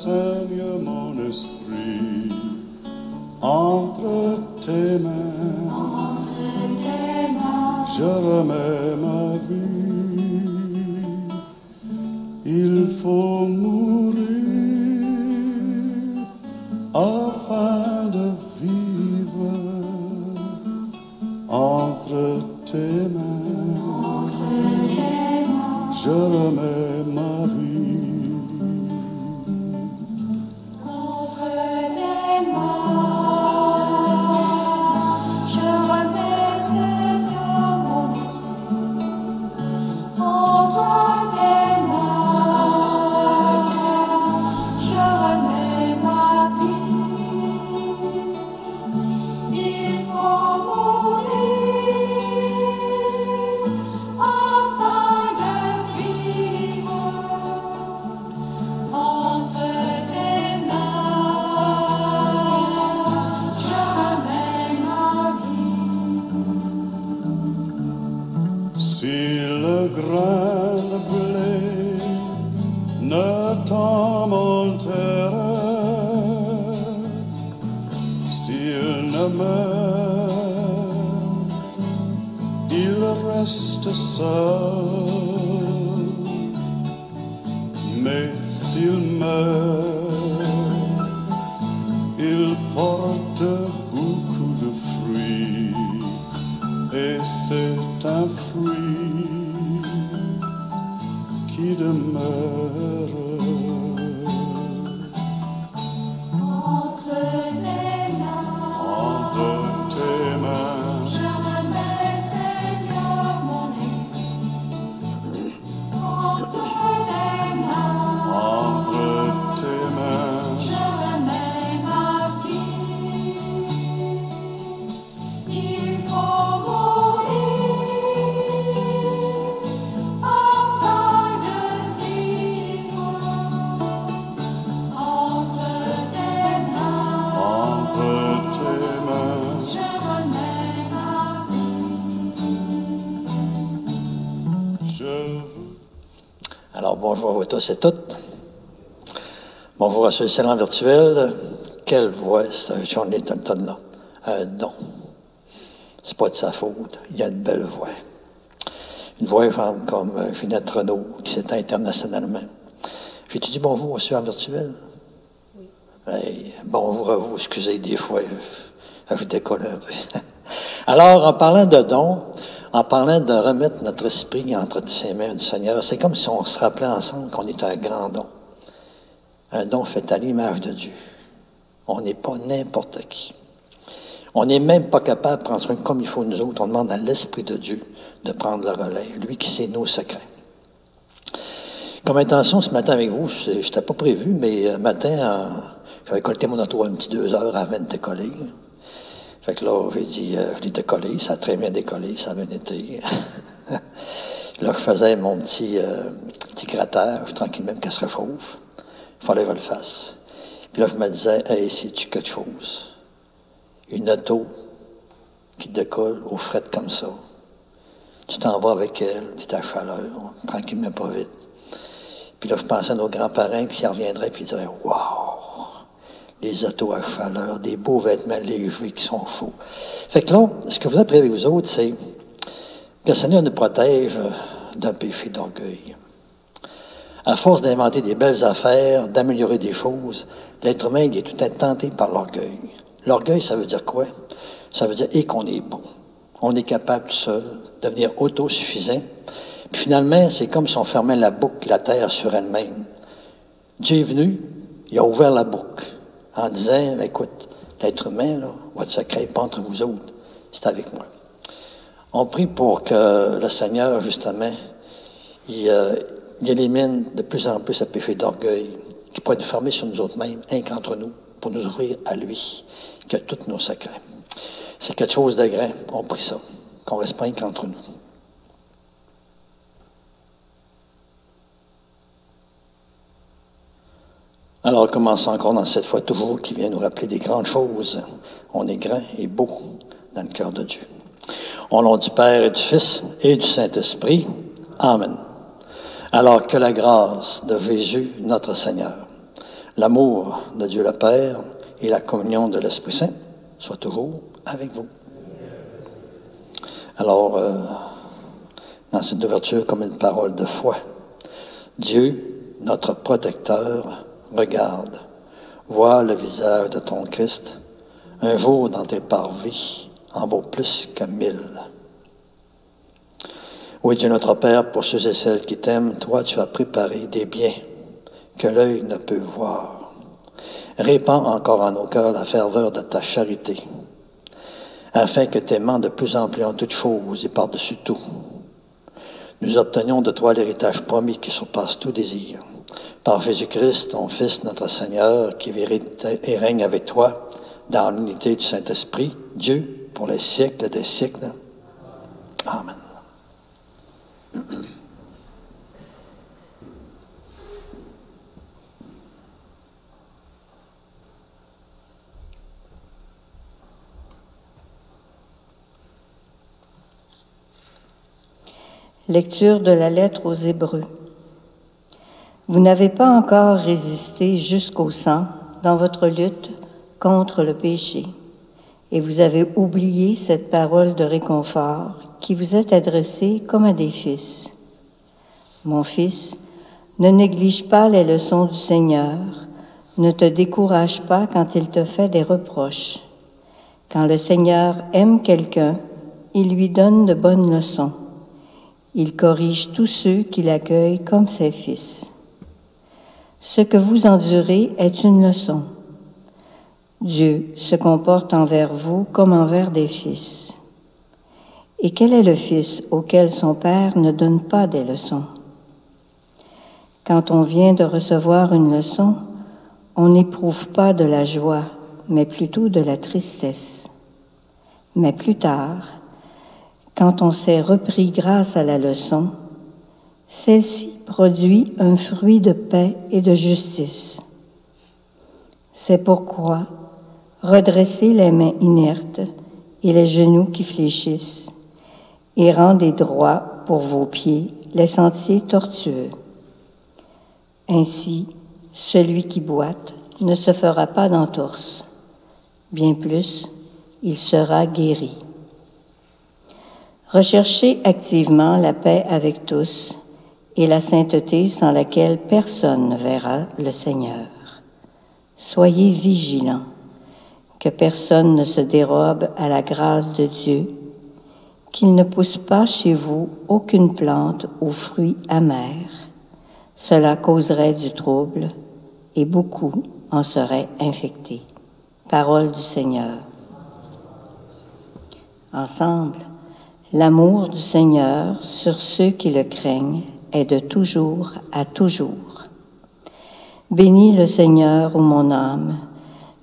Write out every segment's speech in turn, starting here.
Seigneur, mon esprit entre tes mains. Je remets ma vie. Il faut mourir afin de vivre entre tes mains. Je remets ma vie. Mais s'il meurt, il porte beaucoup de fruits, et c'est un fruit qui demeure. Alors, bonjour à vous tous et toutes. Bonjour à ceux qui sont en virtuel. Quelle voix, cette journée de là. Un don. C'est pas de sa faute. Il y a une belle voix. Une voix comme Ginette Renaud, qui s'éteint internationalement. J'ai-tu dit bonjour à ceux en virtuel? Oui. Hey, bonjour à vous. Excusez, des fois, je décolle un peu. Alors, en parlant de dons, en parlant de remettre notre esprit entre ses mains du Seigneur, c'est comme si on se rappelait ensemble qu'on est un grand don. Un don fait à l'image de Dieu. On n'est pas n'importe qui. On n'est même pas capable de prendre soin comme il faut nous autres. On demande à l'Esprit de Dieu de prendre le relais, lui qui sait nos secrets. Comme intention ce matin avec vous, je n'étais pas prévu, mais matin, j'avais collecté mon auto un petit 2 heures avant de décoller. Fait que là, j'ai dit, je l'ai décollé, ça a très bien décollé, ça a bien été. Là, je faisais mon petit grattage, tranquillement, même qu'elle se réchauffe. Il fallait que je le fasse. Puis là, je me disais, hey, sais-tu quelque chose? Une auto qui décolle au fret comme ça. Tu t'en vas avec elle, tu es à chaleur, tranquillement, pas vite. Puis là, je pensais à nos grands-parents qui reviendraient et ils diraient, wow! Les autos à chaleur, des beaux vêtements légers qui sont chauds. Fait que là, ce que je voudrais prier avec vous autres, c'est que le Seigneur nous protège d'un péché d'orgueil. À force d'inventer des belles affaires, d'améliorer des choses, l'être humain il est tout tenté par l'orgueil. L'orgueil, ça veut dire quoi? Ça veut dire qu'on est bon. On est capable tout seul de devenir autosuffisant. Puis finalement, c'est comme si on fermait la boucle, la terre sur elle-même. Dieu est venu, il a ouvert la boucle en disant, écoute, l'être humain, là, votre secret n'est pas entre vous autres, c'est avec moi. On prie pour que le Seigneur, justement, il élimine de plus en plus ce péché d'orgueil qui pourrait nous fermer sur nous autres mêmes, un qu'entre nous, pour nous ouvrir à lui, qui a tous nos secrets. C'est quelque chose de grand, on prie ça, qu'on reste pas un qu'entre nous. Alors, commençons encore dans cette foi toujours qui vient nous rappeler des grandes choses. On est grand et beau dans le cœur de Dieu. Au nom du Père et du Fils et du Saint-Esprit. Amen. Alors que la grâce de Jésus, notre Seigneur, L'amour de Dieu le Père et la communion de l'Esprit Saint soient toujours avec vous. Alors, dans cette ouverture comme une parole de foi, Dieu, notre protecteur, regarde, vois le visage de ton Christ. Un jour dans tes parvis en vaut plus que 1000. Oui, Dieu notre Père, pour ceux et celles qui t'aiment, toi tu as préparé des biens que l'œil ne peut voir. Répands encore en nos cœurs la ferveur de ta charité, afin que t'aimant de plus en plus en toutes choses et par-dessus tout, nous obtenions de toi l'héritage promis qui surpasse tout désir. Par Jésus-Christ, ton Fils, notre Seigneur, qui vit et règne avec toi dans l'unité du Saint-Esprit, Dieu, pour les siècles des siècles. Amen. Lecture de la lettre aux Hébreux. Vous n'avez pas encore résisté jusqu'au sang dans votre lutte contre le péché, et vous avez oublié cette parole de réconfort qui vous est adressée comme à des fils. Mon fils, ne néglige pas les leçons du Seigneur, ne te décourage pas quand il te fait des reproches. Quand le Seigneur aime quelqu'un, il lui donne de bonnes leçons. Il corrige tous ceux qui l'accueillent comme ses fils. Ce que vous endurez est une leçon. Dieu se comporte envers vous comme envers des fils. Et quel est le fils auquel son père ne donne pas des leçons? Quand on vient de recevoir une leçon, on n'éprouve pas de la joie, mais plutôt de la tristesse. Mais plus tard, quand on s'est repris grâce à la leçon, celle-ci produit un fruit de paix et de justice. C'est pourquoi redressez les mains inertes et les genoux qui fléchissent, et rendez droit pour vos pieds les sentiers tortueux. Ainsi, celui qui boite ne se fera pas d'entorse. Bien plus, il sera guéri. Recherchez activement la paix avec tous et la sainteté sans laquelle personne ne verra le Seigneur. Soyez vigilants, que personne ne se dérobe à la grâce de Dieu, qu'il ne pousse pas chez vous aucune plante aux fruits amers. Cela causerait du trouble et beaucoup en seraient infectés. Parole du Seigneur. Ensemble, l'amour du Seigneur sur ceux qui le craignent est de toujours à toujours. Bénis le Seigneur, ô mon âme,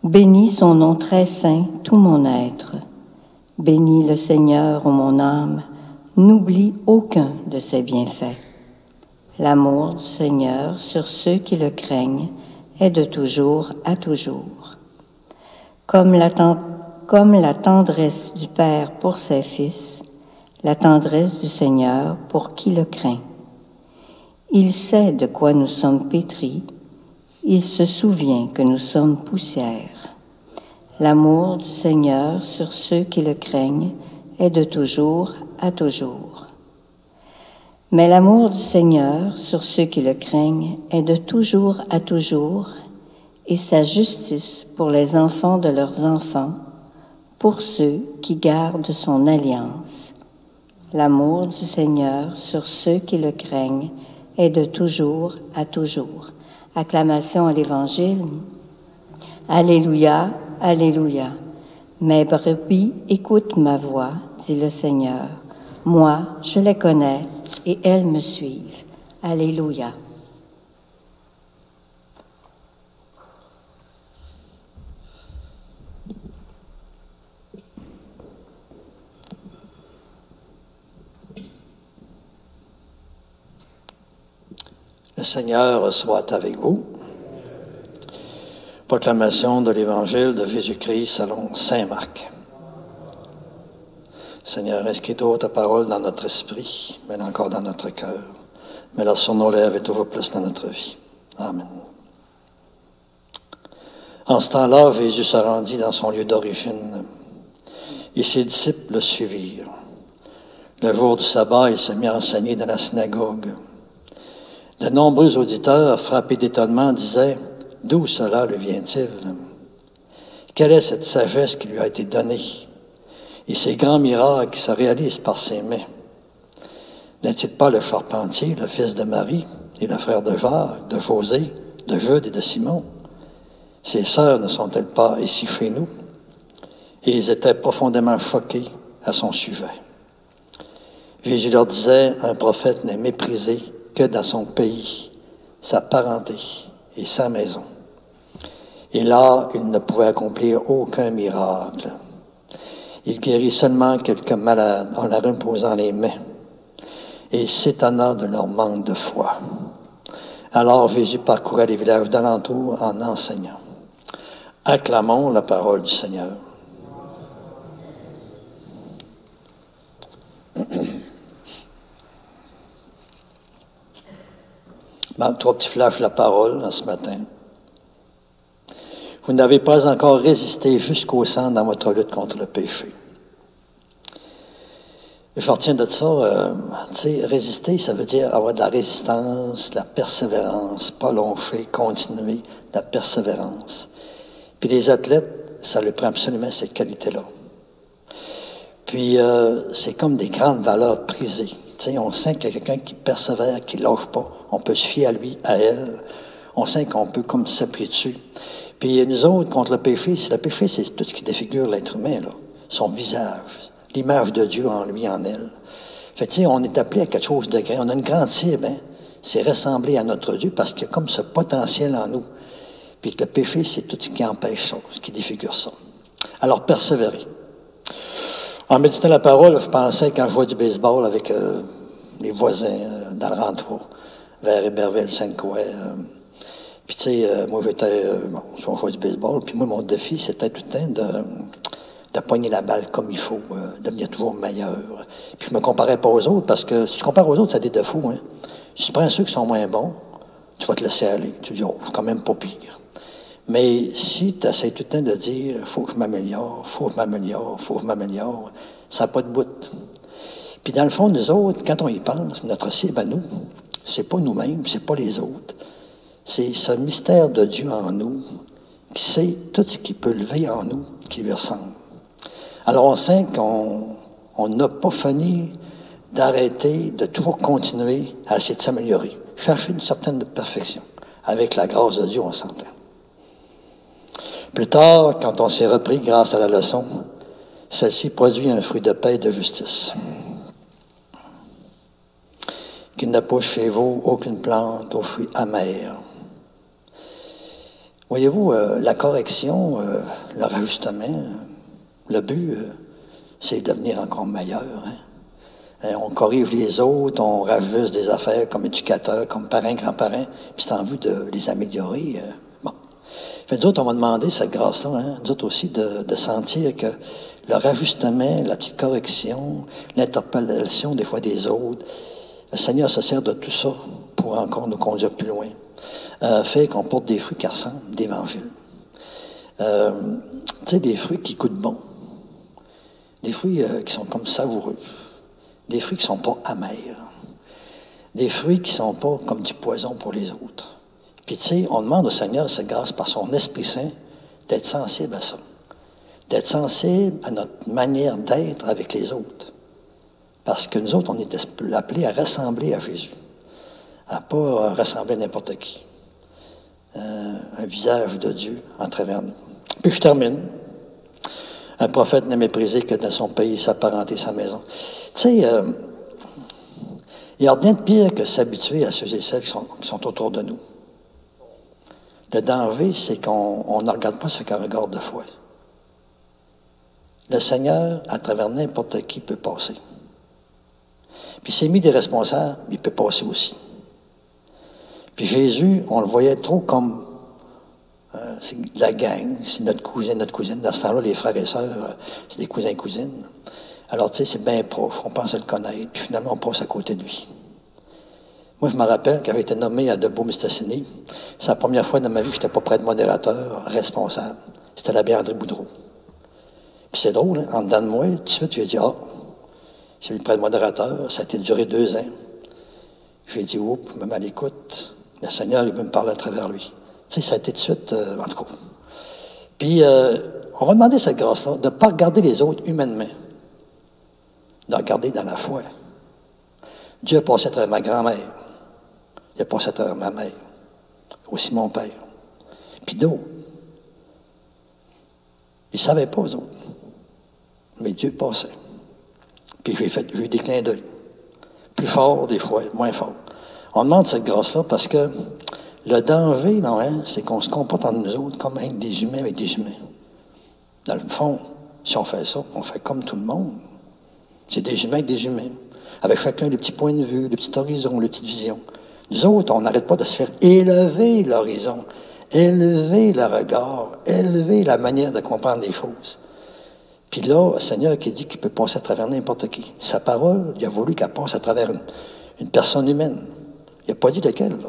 bénis son nom très saint, tout mon être. Bénis le Seigneur, ô mon âme, n'oublie aucun de ses bienfaits. L'amour du Seigneur sur ceux qui le craignent est de toujours à toujours. Comme la tendresse du Père pour ses fils, la tendresse du Seigneur pour qui le craint. Il sait de quoi nous sommes pétris, il se souvient que nous sommes poussière. L'amour du Seigneur sur ceux qui le craignent est de toujours à toujours. Mais l'amour du Seigneur sur ceux qui le craignent est de toujours à toujours, et sa justice pour les enfants de leurs enfants, pour ceux qui gardent son alliance. L'amour du Seigneur sur ceux qui le craignent est de toujours à toujours. Acclamation à l'Évangile. Alléluia, Alléluia. Mes brebis écoutent ma voix, dit le Seigneur. Moi, je les connais et elles me suivent. Alléluia. Le Seigneur soit avec vous. Proclamation de l'Évangile de Jésus-Christ selon saint Marc. Seigneur, inscris-toi ta parole dans notre esprit, mais encore dans notre cœur. Mais là sur nos lèvres et toujours plus dans notre vie. Amen. En ce temps-là, Jésus se rendit dans son lieu d'origine et ses disciples le suivirent. Le jour du sabbat, il se mit à enseigner dans la synagogue. De nombreux auditeurs, frappés d'étonnement, disaient « D'où cela lui vient-il? Quelle est cette sagesse qui lui a été donnée? Et ces grands miracles qui se réalisent par ses mains? N'est-il pas le charpentier, le fils de Marie, et le frère de Jacques, de José, de Jude et de Simon? Ses sœurs ne sont-elles pas ici chez nous? » Et ils étaient profondément choqués à son sujet. Jésus leur disait, un prophète n'est méprisé que dans son pays, sa parenté et sa maison. Et là, il ne pouvait accomplir aucun miracle. Il guérit seulement quelques malades en leur imposant les mains. Et il s'étonna de leur manque de foi. Alors Jésus parcourait les villages d'alentour en enseignant. Acclamons la parole du Seigneur. Trois petits flashs de la parole ce matin. Vous n'avez pas encore résisté jusqu'au sang dans votre lutte contre le péché. Je retiens de ça, résister, ça veut dire avoir de la résistance, de la persévérance, pas lâcher, continuer, de la persévérance. Puis les athlètes, ça leur prend absolument cette qualité-là. Puis c'est comme des grandes valeurs prisées. On sent qu'il y a quelqu'un qui persévère, qui ne lâche pas. On peut se fier à lui, à elle. On sent qu'on peut comme s'appuyer dessus. Puis nous autres, contre le péché, c'est tout ce qui défigure l'être humain, là. Son visage, l'image de Dieu en lui, en elle. Fait on est appelé à quelque chose de grand. On a une grande cible, hein? C'est ressembler à notre Dieu parce qu'il y a comme ce potentiel en nous. Puis le péché, c'est tout ce qui empêche ça, ce qui défigure ça. Alors, persévérer. En méditant la parole, je pensais quand je jouais du baseball avec les voisins dans le Rang-3, vers Héberville, Sainte-Croix. Puis moi j'étais, on jouait du baseball, puis moi mon défi c'était tout le temps de pogner la balle comme il faut, de devenir toujours meilleur. Puis je me comparais pas aux autres, parce que si tu compares aux autres, ça a des défauts. Hein. Si tu prends ceux qui sont moins bons, tu vas te laisser aller. Tu dis, oh, c'est quand même pas pire. Mais si tu essaies tout le temps de dire « faut que je m'améliore, faut que je m'améliore, faut que je m'améliore », ça n'a pas de bout. Puis dans le fond, nous autres, quand on y pense, notre cible à nous, c'est pas nous-mêmes, c'est pas les autres. C'est ce mystère de Dieu en nous qui sait tout ce qui peut lever en nous, qui lui ressemble. Alors on sent qu'on n'a pas fini d'arrêter, de toujours continuer à essayer de s'améliorer, chercher une certaine perfection. Avec la grâce de Dieu, on s'entend. Plus tard, quand on s'est repris grâce à la leçon, celle-ci produit un fruit de paix et de justice. Qu'il ne pousse chez vous aucune plante aux fruits amers. Voyez-vous, la correction, le rajustement, le but, c'est de devenir encore meilleur. Hein? On corrige les autres, on rajuste des affaires comme éducateur, comme parrain, grand-parent, puis c'est en vue de les améliorer. Fait, nous autres, on va demander cette grâce-là, hein, nous autres aussi, de sentir que le rajustement, la petite correction, l'interpellation des fois des autres, le Seigneur se sert de tout ça pour encore nous conduire plus loin. Fait qu'on porte des fruits qui ressemblent d'Évangile. Tu sais, des fruits qui goûtent bon. Des fruits qui sont comme savoureux. Des fruits qui ne sont pas amers. Des fruits qui ne sont pas comme du poison pour les autres. Puis, tu sais, on demande au Seigneur, cette grâce, par son Esprit Saint, d'être sensible à ça. D'être sensible à notre manière d'être avec les autres. Parce que nous autres, on est appelés à ressembler à Jésus. À ne pas ressembler à n'importe qui. Un visage de Dieu en travers nous. Puis je termine. Un prophète n'est méprisé que dans son pays, sa parenté, sa maison. Tu sais, il n'y a rien de pire que s'habituer à ceux et celles qui sont autour de nous. Le danger, c'est qu'on ne regarde pas ce qu'un regard de foi. Le Seigneur, à travers n'importe qui, peut passer. Puis s'il mis des responsables, il peut passer aussi. Puis Jésus, on le voyait trop comme c'est la gang, c'est notre cousin, notre cousine. Dans ce temps-là, les frères et sœurs, c'est des cousins et cousines. Alors, tu sais, c'est bien proche, on pense à le connaître, puis finalement, on passe à côté de lui. Moi, je me rappelle quand j'avais été nommé à Debout-Mistassini, c'est la première fois dans ma vie que je n'étais pas près de modérateur responsable. C'était l'abbé André Boudreau. Puis c'est drôle, hein? En dedans de moi, tout de suite, j'ai dit, j'ai eu près de modérateur, ça a été duré 2 ans. J'ai dit, oups, même à l'écoute, le Seigneur, il veut me parler à travers lui. Tu sais, ça a été tout de suite, en tout cas. Puis, on va demander cette grâce-là, de ne pas regarder les autres humainement, de regarder dans la foi. Dieu a passé à travers ma grand-mère, il a passé à travers ma mère, aussi mon père, puis d'autres. Ils ne savaient pas, eux autres, mais Dieu passait. Puis j'ai eu des clins d'œil, plus forts des fois, moins forts. On demande cette grâce-là parce que le danger, non, hein, c'est qu'on se comporte entre nous autres comme des humains avec des humains. Dans le fond, si on fait ça, on fait comme tout le monde. C'est des humains avec des humains, avec chacun des petits points de vue, des petits horizons, des petites visions. Nous autres, on n'arrête pas de se faire élever l'horizon, élever le regard, élever la manière de comprendre les choses. Puis là, le Seigneur qui dit qu'il peut passer à travers n'importe qui. Sa parole, il a voulu qu'elle passe à travers une personne humaine. Il n'a pas dit lequel, là.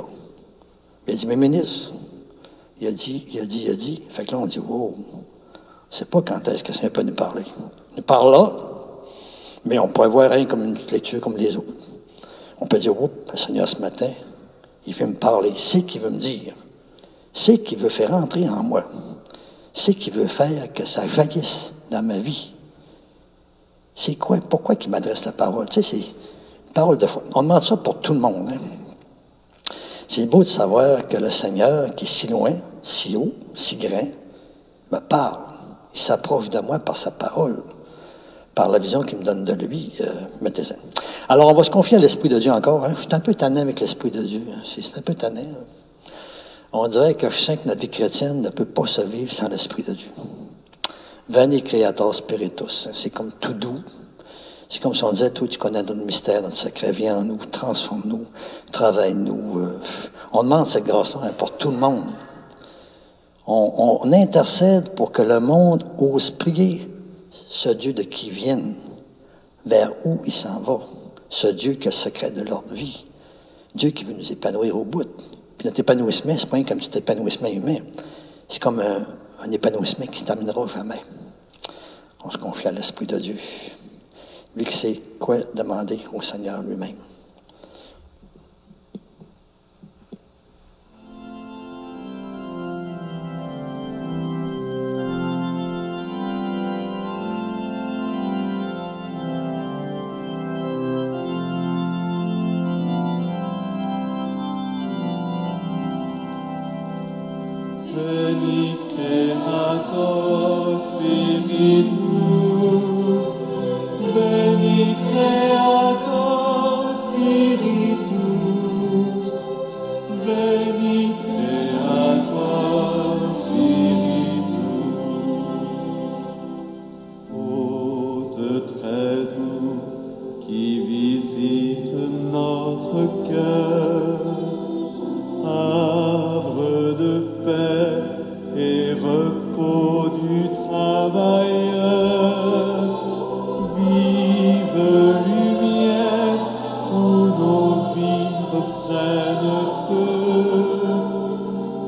Il a dit, mes ministres. Il a dit. Fait que là, on dit, wow, c'est pas quand est-ce que le Seigneur peut nous parler. Il nous parle là, mais on peut voir rien comme une lecture comme les autres. On peut dire, oups, le Seigneur, ce matin, il veut me parler. C'est qu'il veut me dire. C'est qu'il veut faire entrer en moi. C'est qu'il veut faire que ça jaillisse dans ma vie. C'est quoi? Pourquoi qu'il m'adresse la parole? Tu sais, c'est une parole de foi. On demande ça pour tout le monde. Hein? C'est beau de savoir que le Seigneur, qui est si loin, si haut, si grand, me parle. Il s'approche de moi par sa parole, par la vision qu'il me donne de lui. Mettez-en. Alors, on va se confier à l'Esprit de Dieu encore. Hein? Je suis un peu tanné avec l'Esprit de Dieu. Hein? C'est un peu tanné. Hein? On dirait que je sens que notre vie chrétienne ne peut pas se vivre sans l'Esprit de Dieu. Veni Creator Spiritus. C'est comme tout doux. C'est comme si on disait, toi, tu connais notre mystère, notre secret. Viens en nous, transforme-nous, travaille-nous. On demande cette grâce-là hein, pour tout le monde. On intercède pour que le monde ose prier ce Dieu de qui vienne, vers où il s'en va. Ce Dieu qui a le secret de leur vie. Dieu qui veut nous épanouir au bout. Puis notre épanouissement, c'est pas comme cet épanouissement humain. C'est comme un épanouissement qui ne terminera jamais. On se confie à l'Esprit de Dieu. Lui qui sait quoi demander au Seigneur lui-même. Veni Creator Spiritus, Veni Creator Spiritus, Veni Creator Spiritus. Hôte très doux qui visite notre cœur, havre de paix et repos du travailleur, vive lumière où nos vies reprennent feu,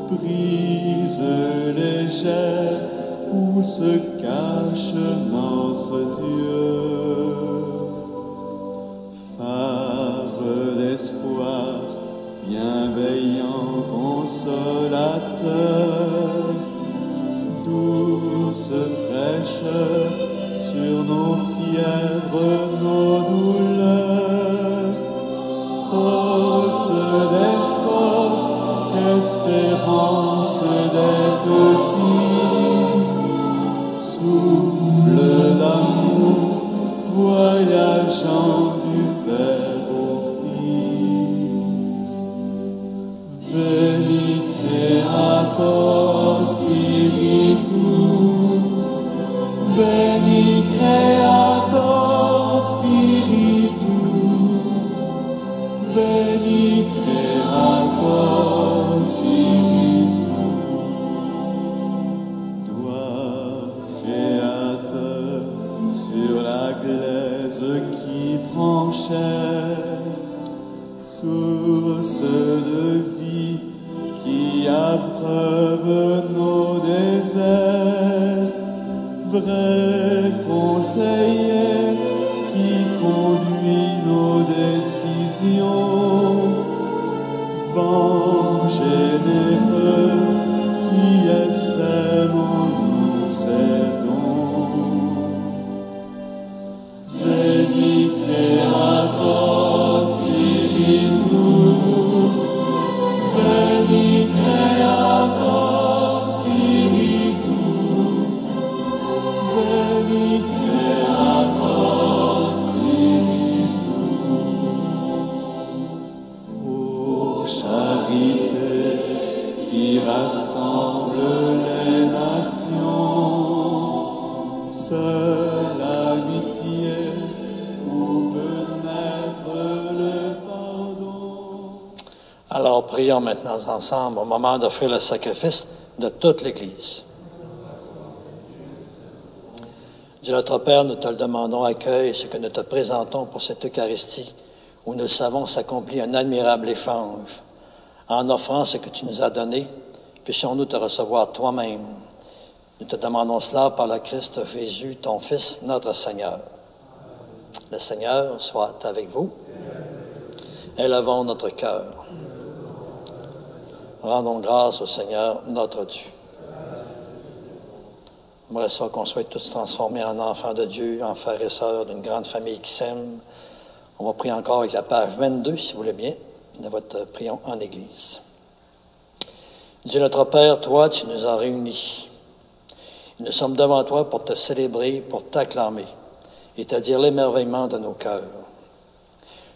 brise légère où se cache notre Dieu, phare d'espoir, bienveillant consolateur, douce fraîcheur sur nos fièvres, nos douleurs, force des forts, espérance des petits, souffle d'amour, voyageant du Père au Fils. Veni Creator Spiritus, Veni Creator Spiritus, Veni Creator Spiritus. Toi, Créateur, sur la glaise qui prend chair, source de vie qui abreuve nos déserts, vrai conseiller qui conduit nos décisions, vent généreux qui sème en nous ses dons. Veni Creator Spiritus, Veni Creator Spiritus, Veni Creator Spiritus. Ô charité qui rassemble les nations, seule l'amitié où peut naître le pardon. Alors, prions maintenant ensemble au moment d'offrir le sacrifice de toute l'Église. Dieu notre Père, nous te le demandons, accueille ce que nous te présentons pour cette Eucharistie, où nous le savons s'accomplit un admirable échange. En offrant ce que tu nous as donné, puissions-nous te recevoir toi-même. Nous te demandons cela par le Christ Jésus, ton Fils, notre Seigneur. Le Seigneur soit avec vous. Élevons notre cœur. Rendons grâce au Seigneur, notre Dieu. J'aimerais ça qu'on soit tous transformés en enfants de Dieu, en frères et sœurs d'une grande famille qui s'aime. On va prier encore avec la page 22, si vous voulez bien, de votre prions en Église. Dieu notre Père, toi, tu nous as réunis. Nous sommes devant toi pour te célébrer, pour t'acclamer et te dire l'émerveillement de nos cœurs.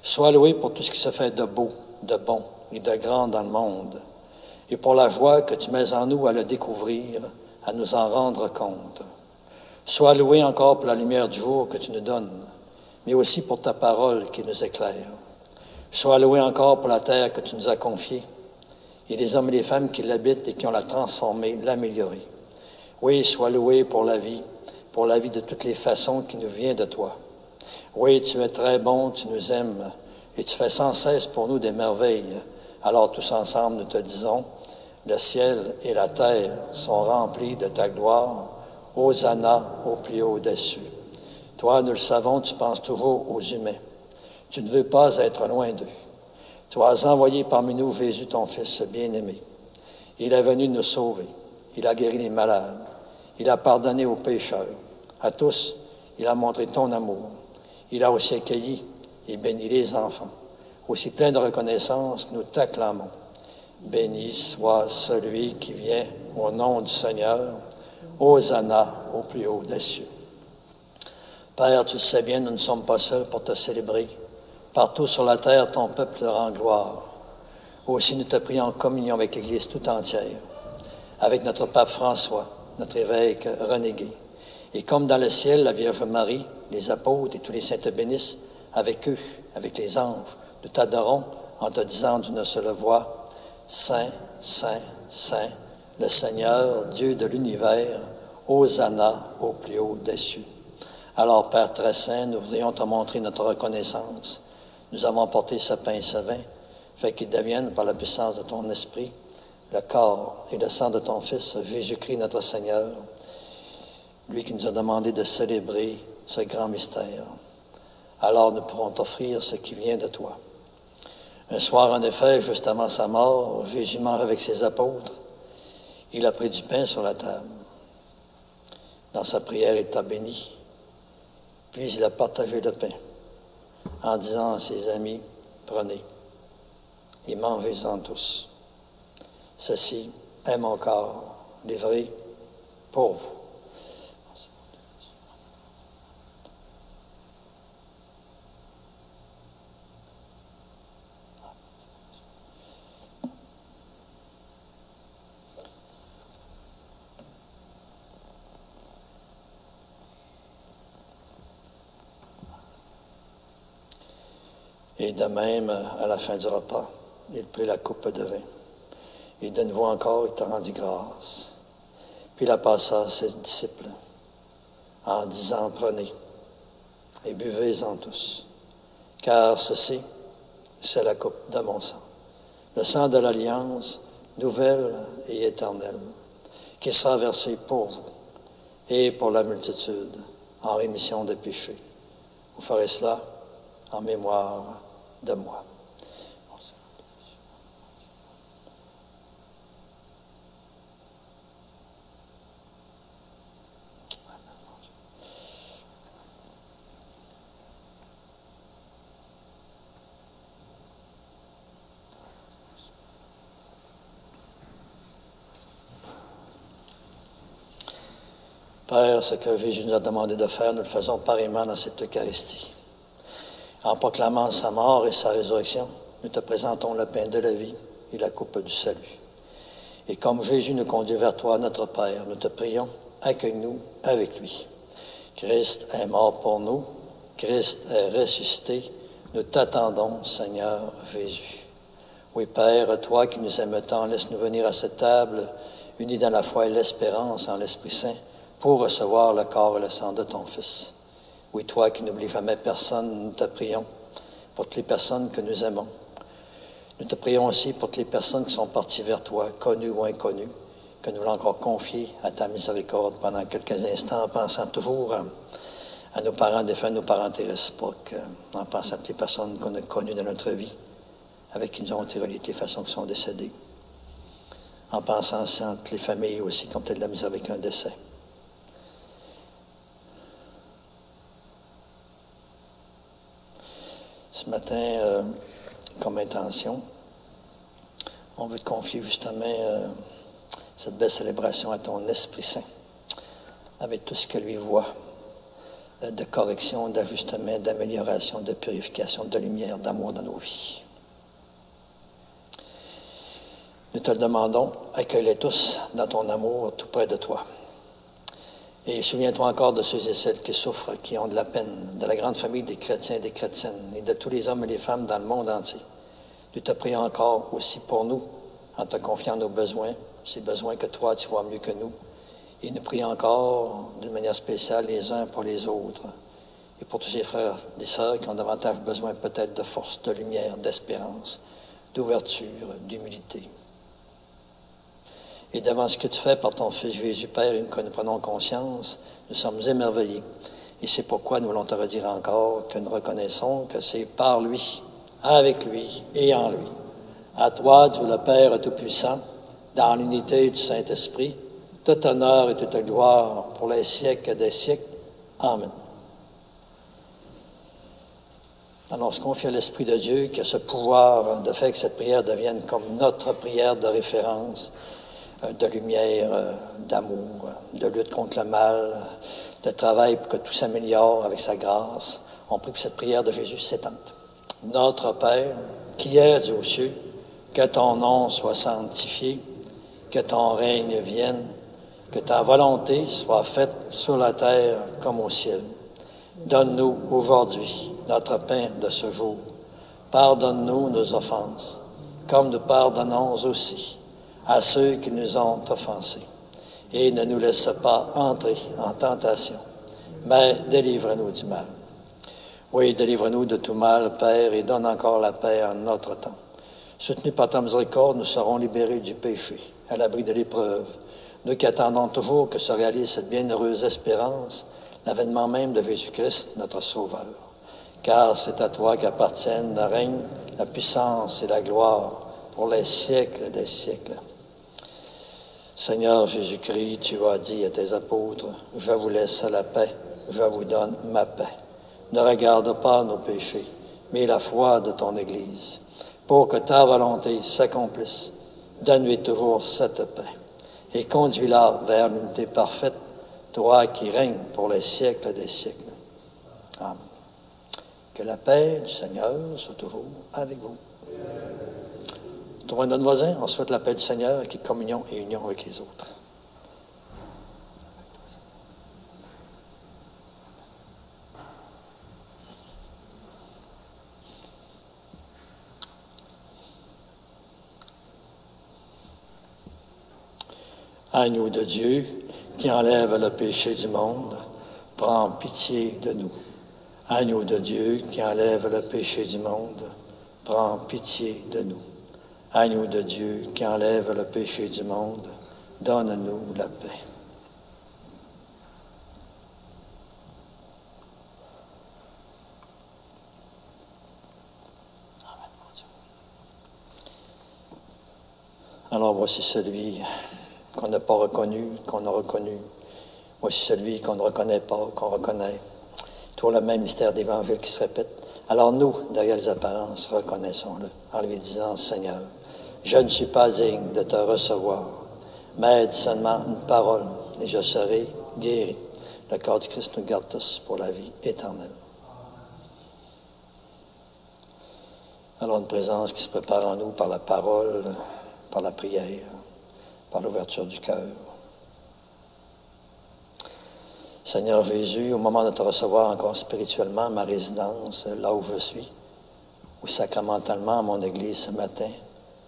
Sois loué pour tout ce qui se fait de beau, de bon et de grand dans le monde, et pour la joie que tu mets en nous à le découvrir, à nous en rendre compte. Sois loué encore pour la lumière du jour que tu nous donnes, mais aussi pour ta parole qui nous éclaire. Sois loué encore pour la terre que tu nous as confiée, et les hommes et les femmes qui l'habitent et qui ont la transformée, l'améliorée. Oui, sois loué pour la vie de toutes les façons qui nous vient de toi. Oui, tu es très bon, tu nous aimes, et tu fais sans cesse pour nous des merveilles. Alors tous ensemble, nous te disons, le ciel et la terre sont remplis de ta gloire. Hosanna au plus haut des cieux. Toi, nous le savons, tu penses toujours aux humains. Tu ne veux pas être loin d'eux. Tu as envoyé parmi nous Jésus, ton Fils bien-aimé. Il est venu nous sauver. Il a guéri les malades. Il a pardonné aux pécheurs. À tous, il a montré ton amour. Il a aussi accueilli et béni les enfants. Aussi plein de reconnaissance, nous t'acclamons. Béni soit celui qui vient au nom du Seigneur. Hosanna au plus haut des cieux. Père, tu le sais bien, nous ne sommes pas seuls pour te célébrer. Partout sur la terre, ton peuple te rend gloire. Aussi, nous te prions en communion avec l'Église tout entière, avec notre pape François, notre évêque René-Gay. Et comme dans le ciel, la Vierge Marie, les apôtres et tous les saints te bénissent, avec eux, avec les anges, nous t'adorons en te disant d'une seule voix, Saint, Saint, Saint, le Seigneur, Dieu de l'univers, Hosanna au plus haut des cieux. Alors, Père très saint, nous voudrions te montrer notre reconnaissance. Nous avons porté ce pain et ce vin, fait qu'ils deviennent, par la puissance de ton esprit, le corps et le sang de ton Fils, Jésus-Christ notre Seigneur, lui qui nous a demandé de célébrer ce grand mystère. Alors nous pourrons t'offrir ce qui vient de toi. Un soir, en effet, juste avant sa mort, Jésus mort avec ses apôtres. Il a pris du pain sur la table. Dans sa prière, il t'a béni. Puis il a partagé le pain en disant à ses amis, prenez et mangez-en tous. Ceci est mon corps livré pour vous. Et de même, à la fin du repas, il prit la coupe de vin. Et de nouveau encore, il te rendit grâce. Puis il la passa à ses disciples en disant, prenez et buvez-en tous, car ceci c'est la coupe de mon sang. Le sang de l'Alliance, nouvelle et éternelle, qui sera versé pour vous et pour la multitude en rémission des péchés. Vous ferez cela en mémoire de moi. Père, ce que Jésus nous a demandé de faire, nous le faisons pareillement dans cette Eucharistie. En proclamant sa mort et sa résurrection, nous te présentons le pain de la vie et la coupe du salut. Et comme Jésus nous conduit vers toi, notre Père, nous te prions, accueille-nous avec lui. Christ est mort pour nous, Christ est ressuscité, nous t'attendons, Seigneur Jésus. Oui, Père, toi qui nous aimes tant, laisse-nous venir à cette table, unis dans la foi et l'espérance en l'Esprit Saint, pour recevoir le corps et le sang de ton Fils. Oui, toi qui n'oublies jamais personne, nous te prions pour toutes les personnes que nous aimons. Nous te prions aussi pour toutes les personnes qui sont parties vers toi, connues ou inconnues, que nous voulons encore confier à ta miséricorde pendant quelques instants, en pensant toujours à nos parents défunts, nos parentés réciproques, en pensant à toutes les personnes qu'on a connues dans notre vie, avec qui nous avons été reliés de les façons qui sont décédées, en pensant à toutes les familles aussi qui ont peut-être de la misère avec un décès. Ce matin, comme intention, on veut te confier justement cette belle célébration à ton Esprit Saint, avec tout ce que lui voit, de correction, d'ajustement, d'amélioration, de purification, de lumière, d'amour dans nos vies. Nous te le demandons, accueille-les tous dans ton amour tout près de toi. Et souviens-toi encore de ceux et celles qui souffrent, qui ont de la peine, de la grande famille des chrétiens et des chrétiennes, et de tous les hommes et les femmes dans le monde entier. Nous te prions encore aussi pour nous, en te confiant nos besoins, ces besoins que toi, tu vois mieux que nous. Et nous prions encore d'une manière spéciale les uns pour les autres, et pour tous ces frères et sœurs qui ont davantage besoin peut-être de force, de lumière, d'espérance, d'ouverture, d'humilité. Et devant ce que tu fais par ton Fils Jésus, Père, et que nous prenons conscience, nous sommes émerveillés. Et c'est pourquoi nous voulons te redire encore que nous reconnaissons que c'est par lui, avec lui et en lui. À toi, Dieu le Père Tout-Puissant, dans l'unité du Saint-Esprit, tout honneur et toute gloire pour les siècles des siècles. Amen. Alors, on se confie à l'Esprit de Dieu qui a ce pouvoir de faire que cette prière devienne comme notre prière de référence, de lumière, d'amour, de lutte contre le mal, de travail pour que tout s'améliore avec sa grâce. On prie que cette prière de Jésus s'étende. Notre Père, qui es aux cieux, que ton nom soit sanctifié, que ton règne vienne, que ta volonté soit faite sur la terre comme au ciel. Donne-nous aujourd'hui notre pain de ce jour. Pardonne-nous nos offenses, comme nous pardonnons aussi à ceux qui nous ont offensés. Et ne nous laisse pas entrer en tentation, mais délivre-nous du mal. Oui, délivre-nous de tout mal, Père, et donne encore la paix en notre temps. Soutenus par ta miséricorde, nous serons libérés du péché, à l'abri de l'épreuve. Nous qui attendons toujours que se réalise cette bienheureuse espérance, l'avènement même de Jésus-Christ, notre Sauveur. Car c'est à toi qu'appartiennent le règne, la puissance et la gloire pour les siècles des siècles. Seigneur Jésus-Christ, tu as dit à tes apôtres, « Je vous laisse la paix, je vous donne ma paix. Ne regarde pas nos péchés, mais la foi de ton Église. Pour que ta volonté s'accomplisse, donne-lui toujours cette paix. Et conduis-la vers l'unité parfaite, toi qui règnes pour les siècles des siècles. » Amen. Que la paix du Seigneur soit toujours avec vous. Tournons notre voisin, on souhaite la paix du Seigneur qui est communion et union avec les autres. Agneau de Dieu, qui enlève le péché du monde, prends pitié de nous. Agneau de Dieu, qui enlève le péché du monde, prends pitié de nous. Agneau de Dieu qui enlève le péché du monde, donne-nous la paix. Amen, mon Dieu. Alors voici celui qu'on n'a pas reconnu, qu'on a reconnu. Voici celui qu'on ne reconnaît pas, qu'on reconnaît. Toujours le même mystère d'Évangile qui se répète. Alors nous, derrière les apparences, reconnaissons-le en lui disant, Seigneur, je ne suis pas digne de te recevoir, mais aide seulement une parole et je serai guéri. Le corps du Christ nous garde tous pour la vie éternelle. Alors une présence qui se prépare en nous par la parole, par la prière, par l'ouverture du cœur. Seigneur Jésus, au moment de te recevoir encore spirituellement à ma résidence, là où je suis, ou sacramentalement à mon église ce matin,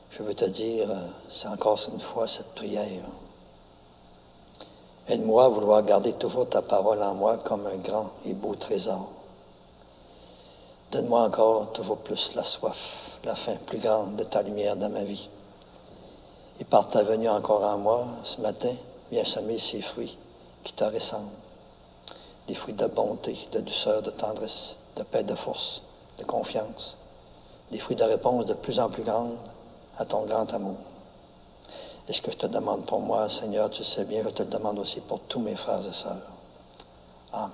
je veux te dire, c'est encore une fois cette prière. Aide-moi à vouloir garder toujours ta parole en moi comme un grand et beau trésor. Donne-moi encore toujours plus la soif, la faim plus grande de ta lumière dans ma vie. Et par ta venue encore en moi, ce matin, viens semer ces fruits qui te ressemblent. Des fruits de bonté, de douceur, de tendresse, de paix, de force, de confiance. Des fruits de réponse de plus en plus grande à ton grand amour. Et ce que je te demande pour moi, Seigneur, tu sais bien, je te le demande aussi pour tous mes frères et sœurs. Amen.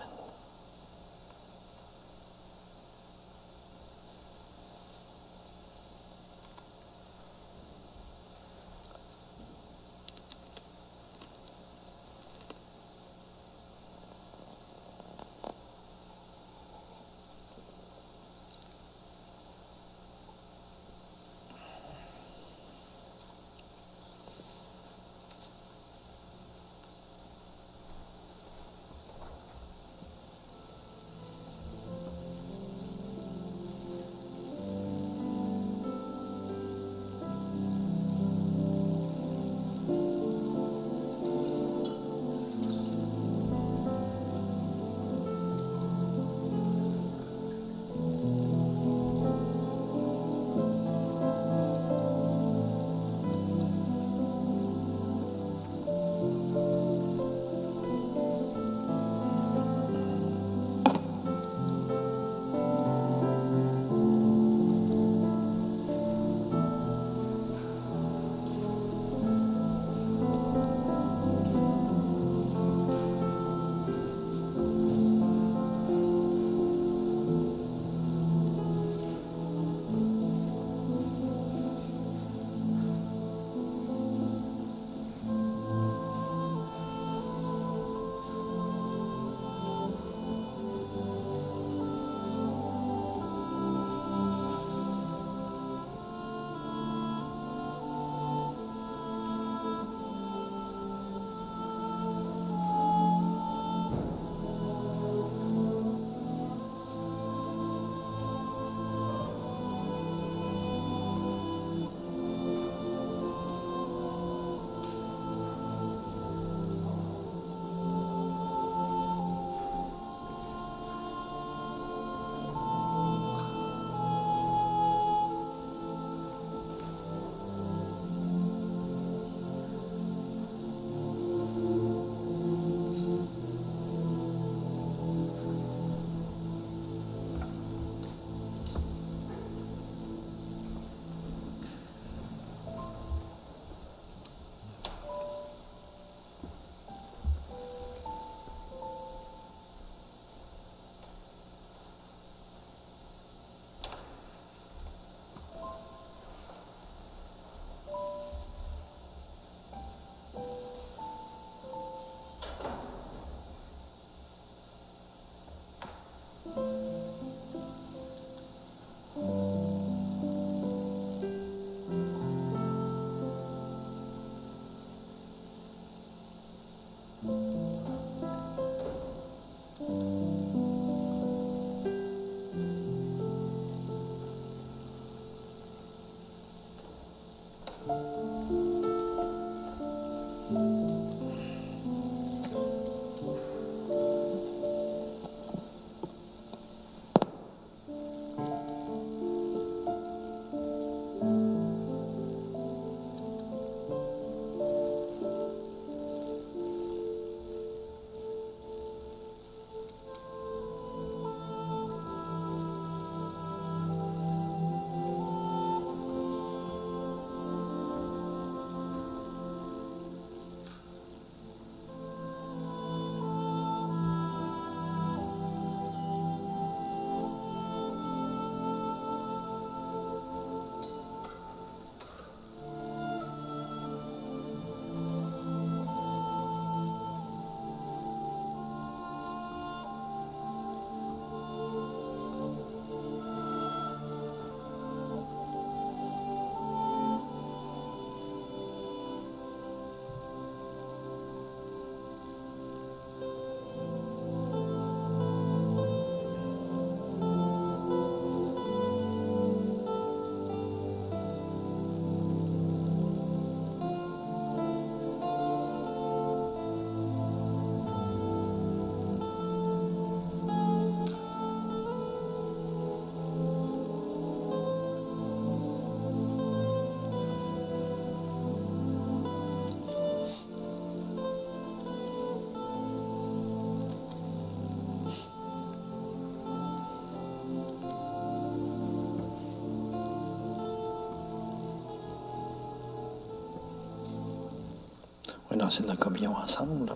lancer dans la communion ensemble.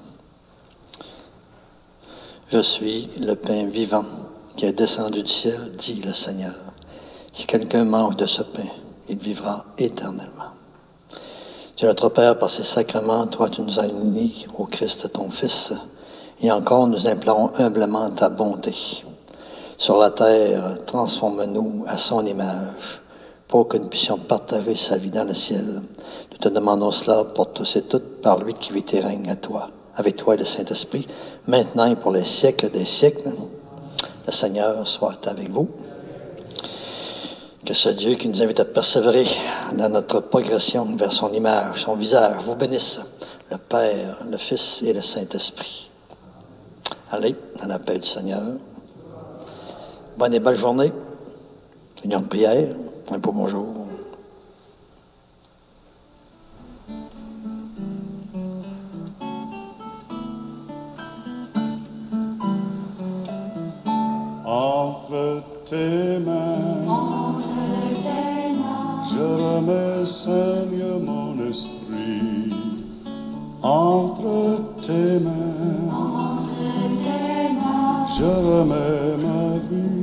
Je suis le pain vivant qui est descendu du ciel, dit le Seigneur. Si quelqu'un mange de ce pain, il vivra éternellement. Dieu notre Père, par ces sacrements, toi tu nous as unis au Christ ton Fils, et encore nous implorons humblement ta bonté. Sur la terre, transforme-nous à son image, pour que nous puissions partager sa vie dans le ciel. Nous te demandons cela pour tous et toutes, par lui qui vit et règne à toi, avec toi et le Saint-Esprit, maintenant et pour les siècles des siècles. Le Seigneur soit avec vous. Que ce Dieu qui nous invite à persévérer dans notre progression vers son image, son visage, vous bénisse, le Père, le Fils et le Saint-Esprit. Allez, dans la paix du Seigneur. Bonne et belle journée. Union de prière. Un beau bonjour. Entre tes mains, je remets, Seigneur, mon esprit. Entre tes mains, je remets ma vie.